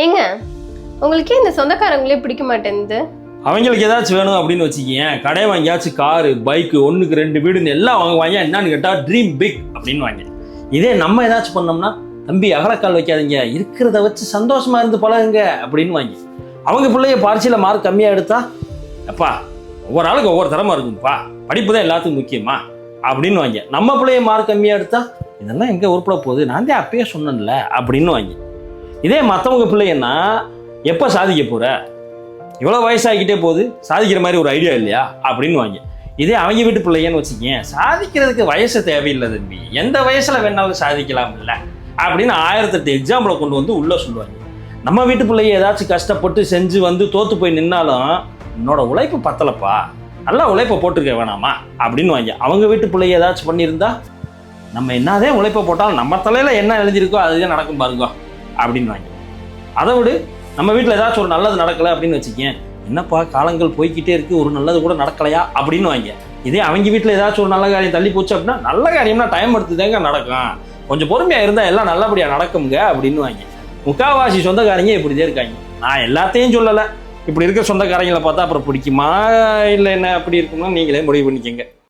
ஏங்க உங்களுக்கே இந்த சொந்தக்காரங்களே பிடிக்க மாட்டேங்குது. அவங்களுக்கு ஏதாச்சும் வேணும் அப்படின்னு வச்சுக்கீங்க, கடை வாங்கியாச்சும் காரு பைக்கு 1க்கு 2 வீடுன்னு எல்லாம் வாங்குவாங்க. என்னன்னு கேட்டால் ட்ரீம் பிக் அப்படின்னு வாங்க. இதே நம்ம ஏதாச்சும் பண்ணோம்னா, தம்பி அகலக்கால் வைக்காதீங்க, இருக்கிறத வச்சு சந்தோஷமா இருந்து பழகுங்க அப்படின்னு வாங்கி. அவங்க பிள்ளைய பரீட்சையில் மார்க் கம்மியாக எடுத்தா, அப்பா ஒவ்வொரு ஆளுக்கு ஒவ்வொரு தரமா இருக்கும்ப்பா, படிப்பு தான் எல்லாத்துக்கும் முக்கியமா அப்படின்னு வாங்கி. நம்ம பிள்ளைய மார்க் கம்மியாக எடுத்தா, இதெல்லாம் எங்கே உருப்பட போகுது, நான் தான் அப்பயே சொன்னேன்ல அப்படின்னு வாங்கி. இதே மற்றவங்க பிள்ளைன்னா, எப்போ சாதிக்க போகிற, இவ்வளோ வயசாகிக்கிட்டே போகுது, சாதிக்கிற மாதிரி ஒரு ஐடியா இல்லையா அப்படின்னு வாங்கி. இதே அவங்க வீட்டு பிள்ளைங்கன்னு வச்சுக்கேன், சாதிக்கிறதுக்கு வயசு தேவையில்லை தம்பி, எந்த வயசில் வேணாலும் சாதிக்கலாம் இல்லை அப்படின்னு 1008 எக்ஸாம்பிளை கொண்டு வந்து உள்ளே சொல்லுவாங்க. நம்ம வீட்டு பிள்ளைய ஏதாச்சும் கஷ்டப்பட்டு செஞ்சு வந்து தோற்று போய் நின்னாலும், என்னோட உழைப்பு பத்தலைப்பா, நல்லா உழைப்பை போட்டுருக்க வேணாமா அப்படின்னு வாங்கி. அவங்க வீட்டு பிள்ளைய ஏதாச்சும் பண்ணியிருந்தா, நம்ம என்னதே உழைப்பை போட்டாலும் நம்ம தலையில் என்ன எழுதியிருக்கோ அதுதான் நடக்கும் பாருங்க அப்படின்னு வாங்கி. அதை விட நம்ம வீட்டில் ஏதாச்சும் ஒரு நல்லது நடக்கலை அப்படின்னு வச்சுக்கேன், என்னப்பா காலங்கள் போய்கிட்டே இருக்குது, ஒரு நல்லது கூட நடக்கலையா அப்படின்னு வாங்க. இதே அவங்க வீட்டில் ஏதாச்சும் ஒரு நல்ல காரியம் தள்ளி போச்சு அப்படின்னா, நல்ல காரியம்னா டைம் எடுத்துதாங்க நடக்கும், கொஞ்சம் பொறுமையாக இருந்தால் எல்லாம் நல்லபடியாக நடக்குங்க அப்படின்னு வாங்கி. முக்கால்வாசி சொந்தக்காரங்க இப்படிதான் இருக்காங்க. நான் எல்லாத்தையும் சொல்லலை, இப்படி இருக்க சொந்தக்காரங்களை பார்த்தா அப்புறம் பிடிக்குமா இல்லை என்ன அப்படி இருக்கும்னா நீங்களே முடிவு பண்ணிக்கங்க.